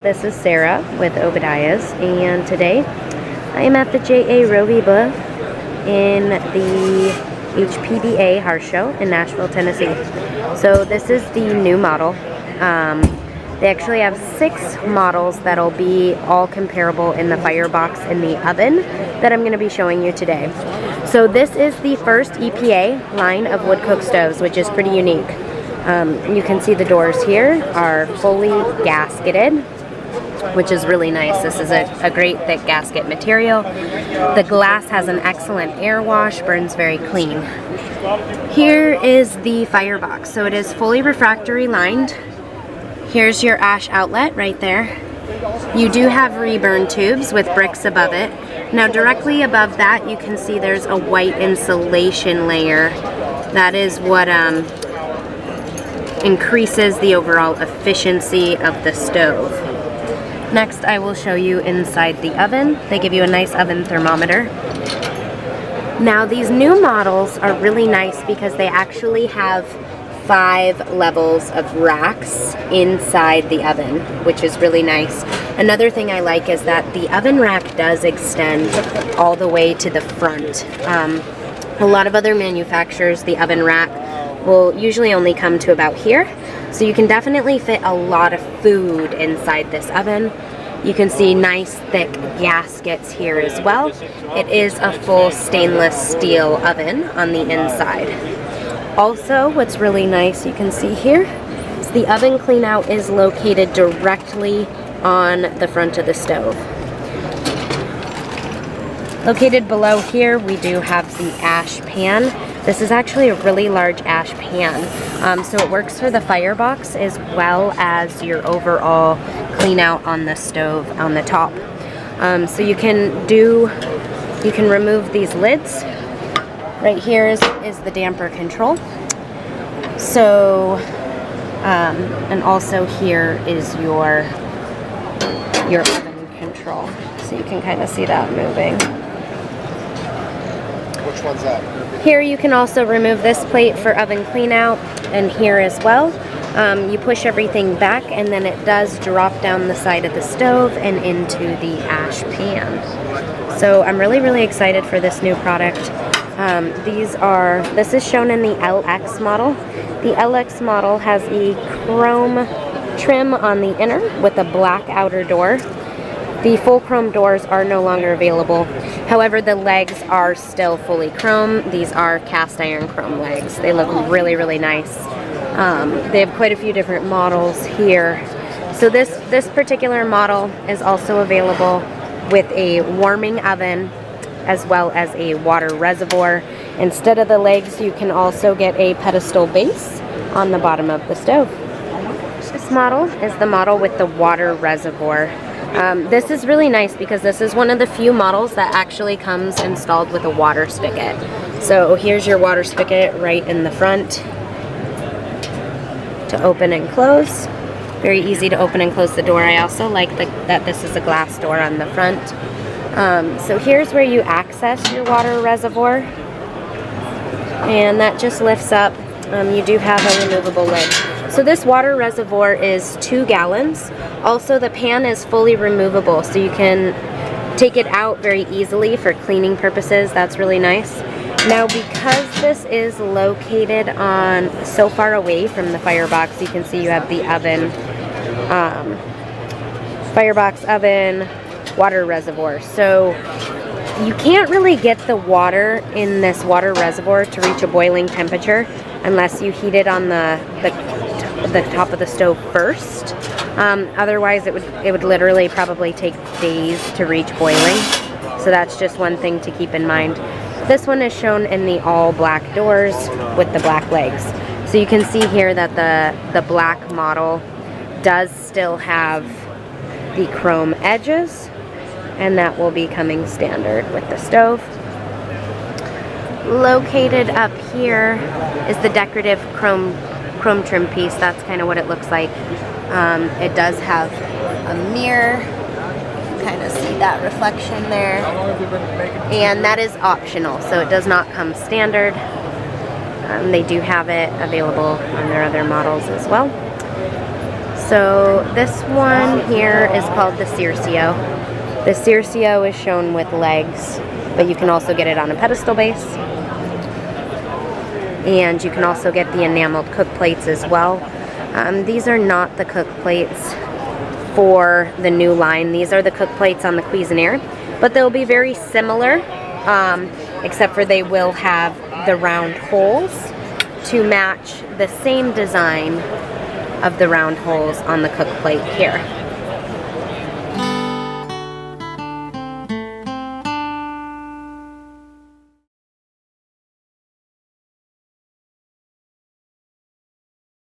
This is Sarah with Obadiah's, and today I am at the J.A. Roby booth in the HPBA Hearth Show in Nashville, Tennessee. So this is the new model. They actually have 6 models that'll be all comparable in the firebox and the oven that I'm going to be showing you today. So this is the first EPA line of wood cook stoves, which is pretty unique. You can see the doors here are fully gasketed, which is really nice. This is a great thick gasket material. The glass has an excellent air wash, burns very clean. Here is the firebox. So it is fully refractory lined. Here's your ash outlet right there. You do have reburn tubes with bricks above it. Now directly above that you can see there's a white insulation layer. That is what increases the overall efficiency of the stove. Next, I will show you inside the oven. They give you a nice oven thermometer. Now, these new models are really nice because they actually have 5 levels of racks inside the oven, which is really nice. Another thing I like is that the oven rack does extend all the way to the front. A lot of other manufacturers, the oven rack will usually only come to about here. So you can definitely fit a lot of food inside this oven. You can see nice thick gaskets here as well. It is a full stainless steel oven on the inside. Also, what's really nice you can see here is the oven cleanout is located directly on the front of the stove. Located below here, we do have the ash pan. This is actually a really large ash pan, so it works for the firebox as well as your overall clean out on the stove on the top. So you can remove these lids. Right here is the damper control. So, and also here is your oven control. So you can kind of see that moving. Which one's that? Here you can also remove this plate for oven clean out, and here as well. You push everything back and then it does drop down the side of the stove and into the ash pan. So I'm really excited for this new product. This is shown in the LX model. The LX model has a chrome trim on the inner with a black outer door. The full chrome doors are no longer available. However, the legs are still fully chrome. These are cast iron chrome legs. They look really nice. They have quite a few different models here. So this particular model is also available with a warming oven as well as a water reservoir. Instead of the legs, you can also get a pedestal base on the bottom of the stove. This model is the model with the water reservoir. This is really nice because this is one of the few models that actually comes installed with a water spigot. So here's your water spigot right in the front to open and close. Very easy to open and close the door. I also like that this is a glass door on the front. So here's where you access your water reservoir, and that just lifts up. You do have a removable lid. So this water reservoir is 2 gallons. Also, the pan is fully removable, so you can take it out very easily for cleaning purposes. That's really nice. Now, because this is located so far away from the firebox, you can see you have the oven, firebox, oven, water reservoir. So you can't really get the water in this water reservoir to reach a boiling temperature unless you heat it on the top of the stove first. Otherwise it would literally probably take days to reach boiling. So that's just one thing to keep in mind. This one is shown in the all black doors with the black legs. So you can see here that the black model does still have the chrome edges, and that will be coming standard with the stove. Located up here is the decorative chrome trim piece. That's kind of what it looks like. It does have a mirror. You can kind of see that reflection there. And that is optional, so it does not come standard. They do have it available on their other models as well. So this one here is called the Cicero. The Cicero is shown with legs, but you can also get it on a pedestal base. And you can also get the enameled cook plates as well. These are not the cook plates for the new line. These are the cook plates on the Cuisinaire, but they'll be very similar, except for they will have the round holes to match the same design of the round holes on the cook plate here.